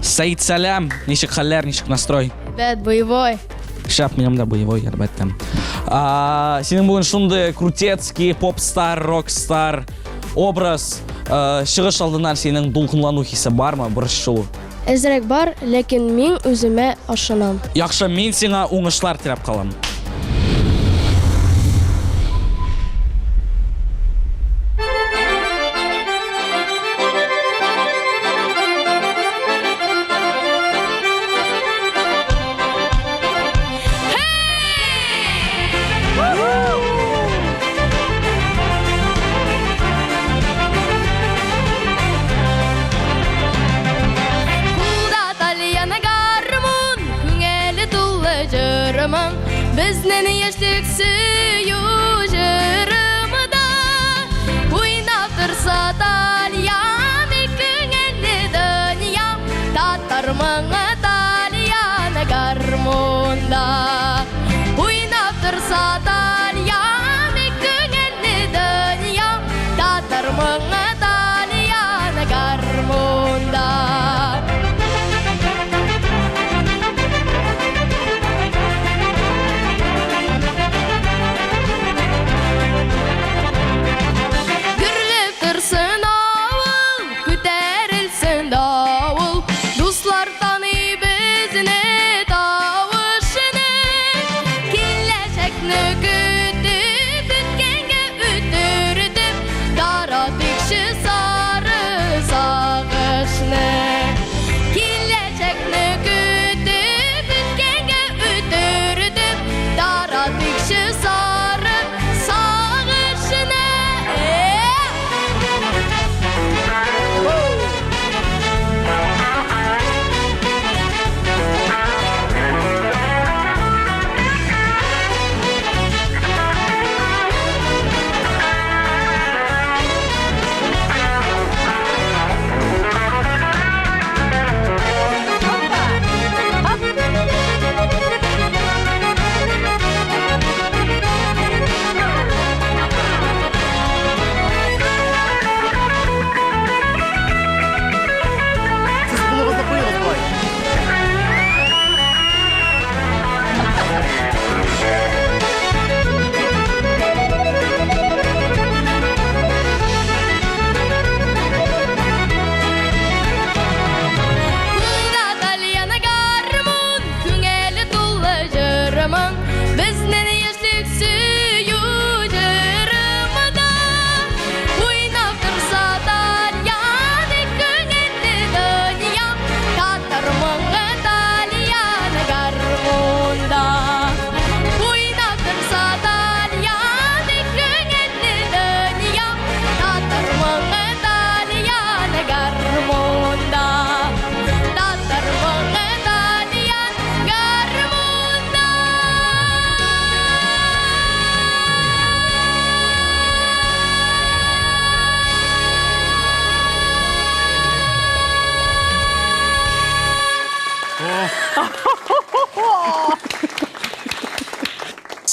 Speaker 5: Саид Салям, ничек хәлләр, ничек настрой?
Speaker 9: Бәд, боевой.
Speaker 5: Шап, минем да боевой, әлбәттә. Синең бүген шундый крутецкий, поп-стар, рок-стар образ. Чыгыш алдыннан синең дулкынлану хисе бармы? Бурыч шул.
Speaker 9: Әзрәк бар, ләкин мин үземә ашынам.
Speaker 5: Яхшы, мин сиңа уңышлар теләп калам.
Speaker 8: Безнең яшьлек сөю җырымда уйнап торса Тальян күңелле дөнья татар моңы Тальян гармунда уйнап торса Тальян күңелле дөнья татар моңы Тальян гармунда.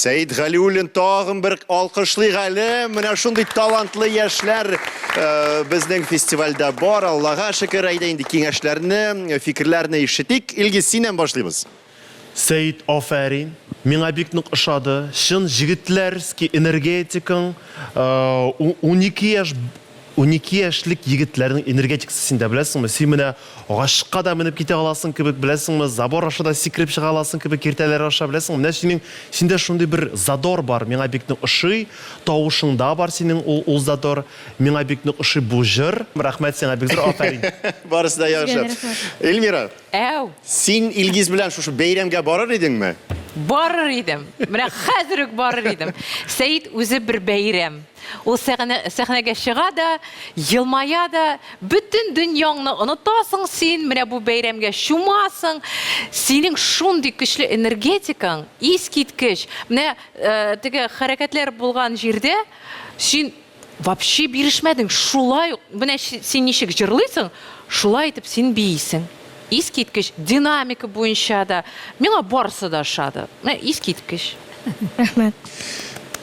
Speaker 1: Сәйд Галиуллин тагын бер алкышлыйк әле. Менә шундый талантлы яшьләр безнең фестивальдә бар. Аллага шөкер, әйдә инде киңәшләрне, фикерләрне ишетик. Илгиз, синнән башлыйбыз.
Speaker 3: Сәйд, афәрин. Миңа бик нык ошады. Шын җегетләрский энергетикаң 12 яшьлек егетләрнең энергетикасы синдә беләсеңме? Син менә агачка да менеп китә аласың кебек беләсеңме? Забор аша да сикереп чыга аласың кебек киртәләр аша беләсеңме? Менә синдә шундый бер задор бар. Миңа бик нык ошый. Тавышыңда бар синең ул задор. Миңа бик нык ошый бу җыр. Рәхмәт сиңа, бик зур афәрин.
Speaker 1: Барысы да яхшы. Эльмира,
Speaker 2: Әу.
Speaker 1: син Илгиз белән шушы бәйрәмгә барыр идеңме?
Speaker 2: Барыр идем. Менә хәзер үк барыр идем. Сәйит үзе бер бәйрәм. Ул сәхнәгә чыга да, елмая да, бөтен дөньяңны онытасың син, менә бу бәйрәмгә чумасың. Синең шундый көчле энергетикаң, искиткеч. Менә теге хәрәкәтләр булган җирдә син вообще бирешмәдең. Шулай, менә син ничек җырлыйсың, шулай итеп син бийсең. Искиткеч, динамика буенча да, миңа барысы да ошады. Искиткеч.
Speaker 9: Рәхмәт.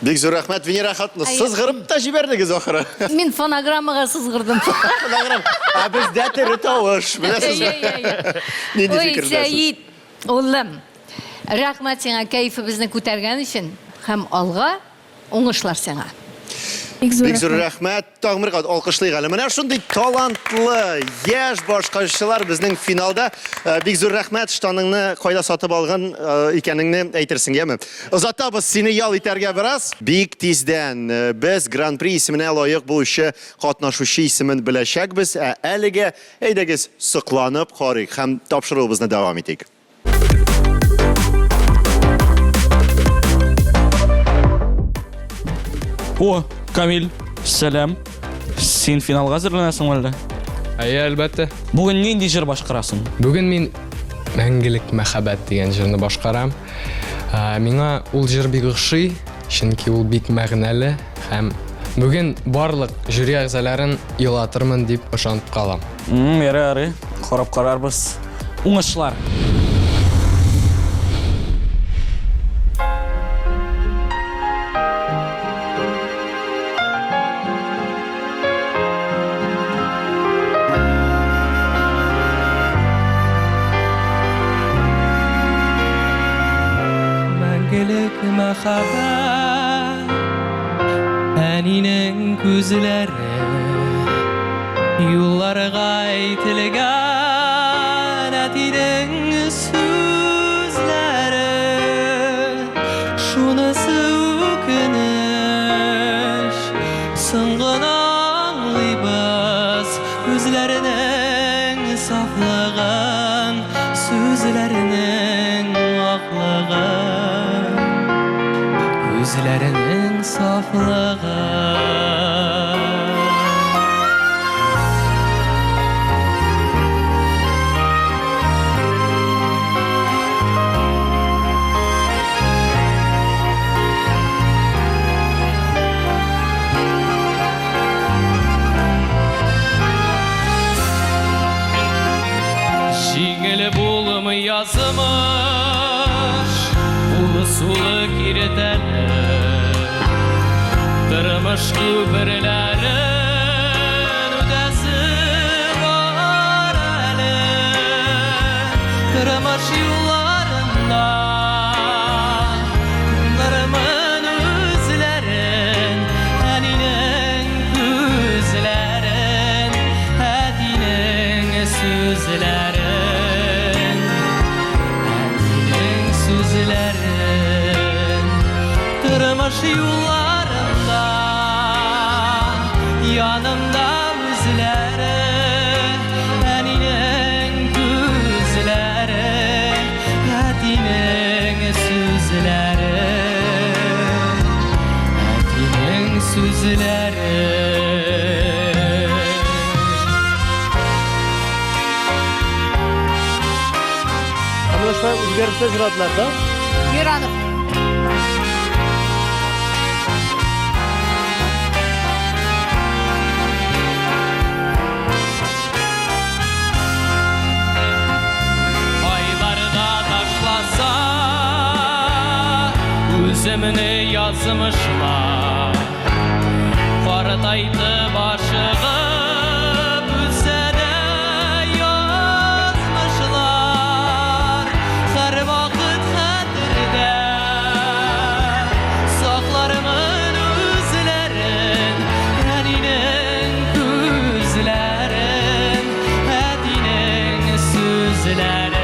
Speaker 1: Бик зур рәхмәт, Венера хатны сызгырып та җибәрдегез ахыры.
Speaker 4: Мин фонограммага сызгырдым.
Speaker 1: Бездә тере тавыш, беләсезме? Нинди
Speaker 4: Ой,
Speaker 1: фикердәсез?
Speaker 4: Сәйит, улым, рәхмәт сиңа кәефебезне күтәргән өчен һәм алга уңышлар сиңа.
Speaker 9: Бик зур
Speaker 1: Бик зур рәхмәт. Тагын бер кат алкышлыйк әле. Менә шундый талантлы яшь башкаручылар безнең финалда. Бик зур рәхмәт, штаныңны кайда сатып алган икәнеңне әйтерсең, яме. Озатабыз сине ял итәргә бераз. Бик тиздән без Гран-при исеменә лаек булучы катнашучы исемен беләчәкбез. Әлегә әйдәгез сокланып карыйк һәм тапшыруыбызны дәвам итик.
Speaker 5: О, Камил, сәлам. Син финалга әзерләнәсең әле?
Speaker 10: Әйе, әлбәттә.
Speaker 5: Бүген нинди җыр башкарасың?
Speaker 10: Бүген мин мәңгелек мәхәббәт дигән җырны башкарам. Миңа ул җыр бик ошый, чөнки ул бик мәгънәле һәм бүген барлык жюри әгъзаларын елатырмын дип ышанып калам.
Speaker 5: Ярый, карап карарбыз. Уңышлар.
Speaker 11: Мәңгелек мәхәббәт әнинең күзләре юлларга әйтелгән әтинең сүзләре шунысы үкенеч соңгына аңлыйбыз үзләренең сафлыгын сүзләренең аклыгын Үзләренең сафлыгы Җиңел булмый язмыш Улы-сулы киретәле Тормыш күперләрен үтәсе бар әле Тормыш юлларында Кулларымын үзләрен Әнинең күзләрен Әтинең сүзләрен Әтинең сүзләрен Тормыш юлларында Янымда үзләре Әнинең күзләре Әтинең сүзләре Әтинең сүзләре
Speaker 3: Anlaşma үзгәртә җырадылар да?
Speaker 4: Юранов.
Speaker 11: Айларда ташласа Үземне язмышлар Картайды башыгып Үзсәдә язмышлар Һәр вакыт хәтердә Саклармын үзләрен Әнинең күзләрен Әтинең сүзләрен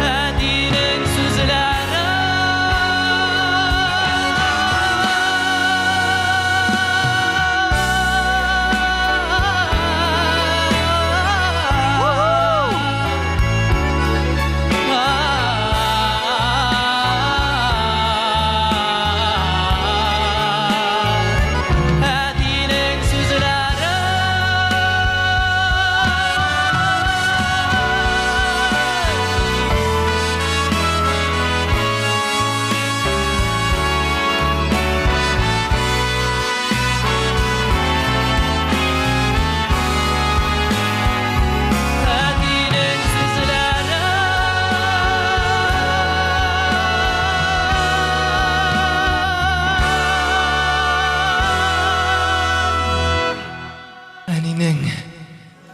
Speaker 11: Әтинең сүзләрен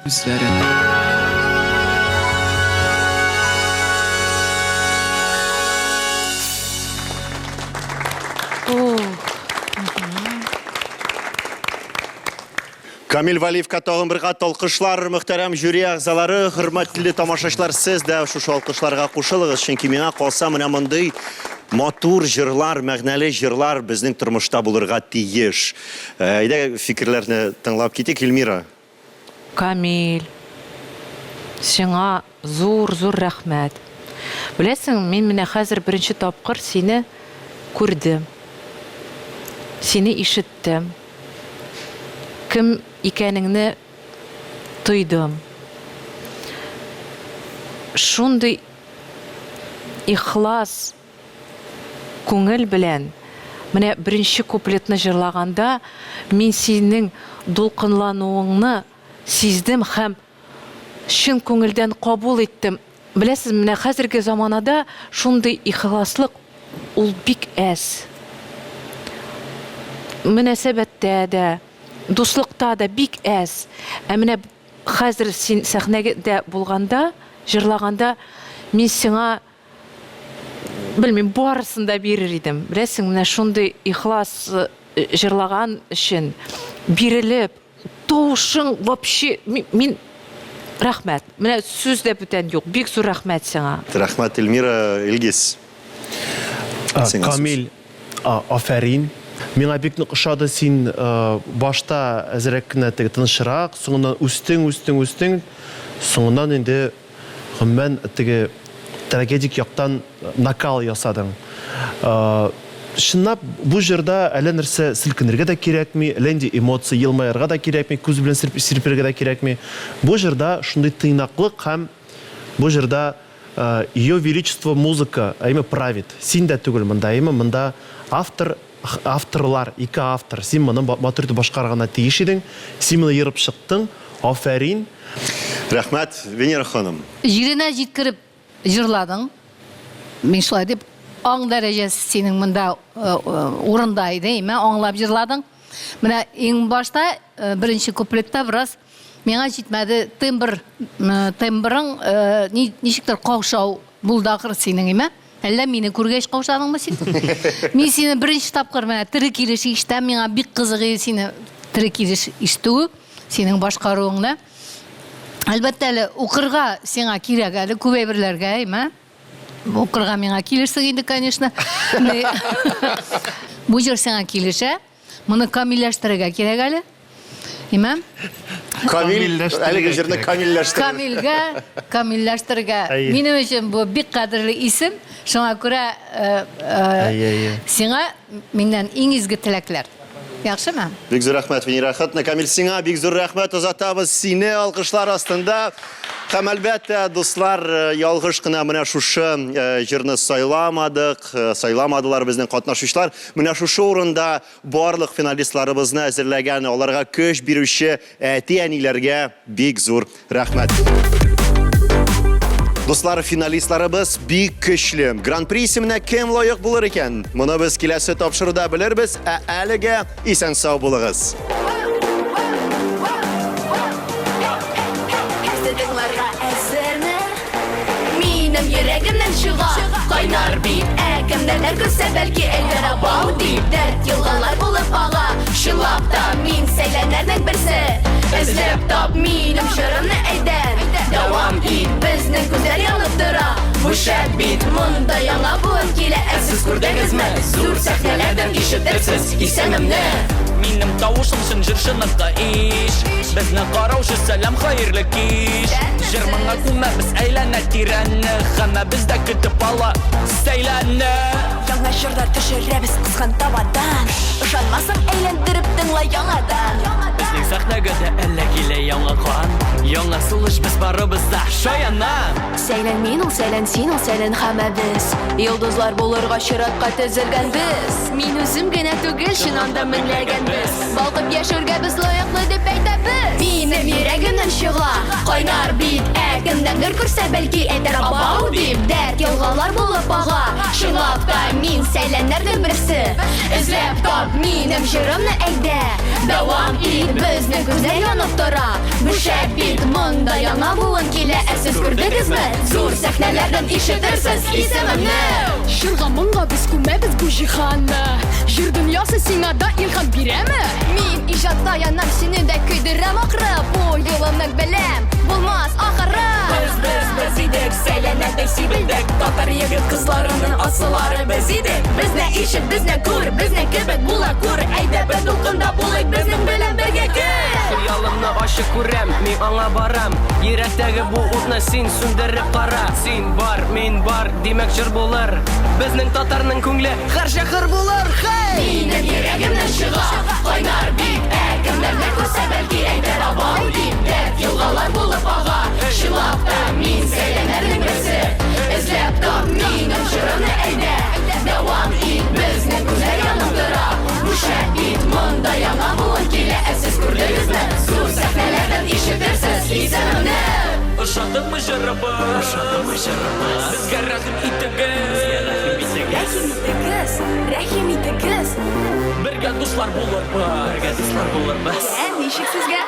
Speaker 1: Камил Валиевка тагын бер кат алкышлар, мөхтәрәм жюри әгъзалары, хөрмәтле тамашачылар, сез дә шушы алкышларга кушылыгыз, чөнки миңа калса менә мондый матур җырлар, мәгънәле җырлар безнең тормышта булырга тиеш. Әйдә фикерләрне тыңлап китик, Илмира.
Speaker 2: Камил, сиңа зур рәхмәт. Беләсең, мин менә хәзер беренче тапкыр сине күрдем. Сине ишеттем. Кем икәнеңне тойдым. Шундый ихлас күңел белән менә беренче куплетны җырлаганда мин синең дулкынлануыңны сиздем һәм шын күңелдән кабул иттем. Беләсез, менә хәзерге заманада шундый ихласлык ул бик әз. Мөнәсәбәттә дә, дуслыкта да бик әз. Ә менә хәзер син сәхнәдә булганда, җырлаганда мин сиңа белмим, барысын да бирер идем. Беләсең, менә шундый ихлас җырлаган өчен бирелеп, тавышың вообще мин рәхмәт. Менә сүз дә бүтән юк. Бик зур рәхмәт сиңа.
Speaker 1: Рәхмәт, Илмира. Илгиз.
Speaker 3: Камил, афәрин. Миңа бик нык ошады, син башта әзрәк кенә тынышрак, соңыннан үстең, соңыннан инде гомумән теге трагедик яктан накал ясадың. Шынлап, бу җырда әллә нәрсә силкенергә дә кирәкми, әллә инде эмоция елмаярга да кирәкми, күз белән сирпергә дә кирәкми. Бу җырда шундый тыйнаклык һәм бу җырда Ее Величество музыка, әйме правит. Син дә түгел монда, әйме монда авторлар, ике автор. Син моны матур итеп башкаргана тиеш идең, син моны йырып чыктың. Афәрин.
Speaker 1: Рәхмәт, Венера ханым.
Speaker 4: Җиренә җиткереп җырладың. Мин шулай дип аң дәрәҗәсе синең монда урында иде, аңлап җырладың. Менә иң башта беренче куплетта бераз миңа җитмәде, тембрың ничектер каушау булды ахыр синең, Әллә мине күргәч каушадыңмы син? Мин сине беренче тапкыр менә тере килеш ишетәм, миңа бик кызык сине тере килеш ишетү, синең башкаруыңны. Әлбәттә әле укырга сиңа кирәк әле күбәйберләргә, Укырга миңа килешсең инде, конечно. Бу җыр сиңа килешә. Моны камилләштерергә кирәк әле.
Speaker 1: Камил, әлеге җырны
Speaker 4: Камилләштерергә. Минем өчен бу бик кадерле исем. Шуңа күрә сиңа миннән иң изге теләкләр. Яхшымы?
Speaker 1: Бик зур рәхмәт, Венера ханым. Камил, сиңа бик зур рәхмәт озатабыз. Сине алкышлар астында. Һәм әлбәттә, дуслар, ялгыш кына менә шушы җырны сайламадылар безнең катнашучылар. Менә шушы урында барлык финалистларыбызны әзерләгән, аларга көч бирүче әти-әниләргә бик зур рәхмәт. Дуслар, финалистларыбыз бик көчле. Гран-при исеменә кем лаек булыр икән? Моны без киләсе тапшыруда белербез. Әлегә исән сау булыгыз.
Speaker 8: Минем йөрәгемнән чыга кайнар бит, кемдәләр күрсә бәлки әйләнә бау дип, дәрт елгалар булып ага. Чылап та мин сәйләнәрнең берсе, эзләп тап минем җырымны әйдән. Дәвам ит, безнең күзләр янып тора. Бу шәп бит, монда яңа буын килә, сез күрдегезме? Зур сәхнәләрдән ишетерсез исемемне.
Speaker 11: Минем тавышым шын җырчыныкка иш, безне караучы сәлам хәерле кич. Җырмаңа күмәбез әйләнә тирәнне, һәммә бездә көтеп ала сәйләнне.
Speaker 8: Яңа җырда төшерәбез кызган табадан, ышанмасаң әйләндереп тыңла яңадан.
Speaker 11: Безнең сәхнәгә дә әллә килә яңа кан, яңа сулыш без барыбыз да шаяннан.
Speaker 8: Сәйлән мин ул сәйлән, син ул сәйлән һәммәбез, йолдызлар булырга чиратка тезелгәнбез. Мин үзем генә түгел, чыннан да меңләгәнбез, балкып яшәргә без лаеклы дип әйтәбез. Минем йөрәгемнән чыга кайнар бит, кемдәндер күрсә бәлки әйтер абау дип, дәрт елгалар булып ага. Чынлап та мин сәйләннәрнең берсе, эзләп тап минем җырымны әйдә. Дәвам ит, безнең күзләр янып тора. Бу шәп бит, монда яңа буын килә, ә сез күрдегезме? Зур сәхнәләрдән ишетерсез исемемне.
Speaker 6: Жырга моңга без күмәбез бу җиһанны. Җыр дөньясы сиңа да илһам бирәме?
Speaker 7: Мин иҗатта янам, сине дә көйдерәм акры. Бу юлымның беләм, булмас ахыры.
Speaker 8: Biz idek, сәйләнәдек сибелдек. Татар егет кызларының асылары без идек. Безне ишет, безне күр, безне кебек була күр. Әйдә бер дулкында булыйк, безнең белән бергә көр.
Speaker 11: Хыялымны ачык күрәм, мин аңа барам. Йөрәктәге бу утны син сүндереп кара. Син бар, мин бар, димәк җыр булыр. Безнең татарның күңле һәр шәһәр булыр.
Speaker 8: Минем йөрәгемнән чыга, кайнар бит. Кемнәрне күрсә бәлки әйтер абау дип. Дәрт елгалар булып ага, чылап та мин сәйләнәрнең берсе. Эзләп тап минем җырымны әйдә. Дәвам ит, безнең күзләр янып тора. Бу шәп ит, монда яңа буын килә, ә сез күрдегезме? Зур сәхнәләрдән ишетерсез исемемне.
Speaker 11: Ошадыңмы җырыбыз? Безгә рәхим итегез.
Speaker 8: Рәхим итегез.
Speaker 11: Бергә дуслар булырбыз.
Speaker 8: Ничек сезгә?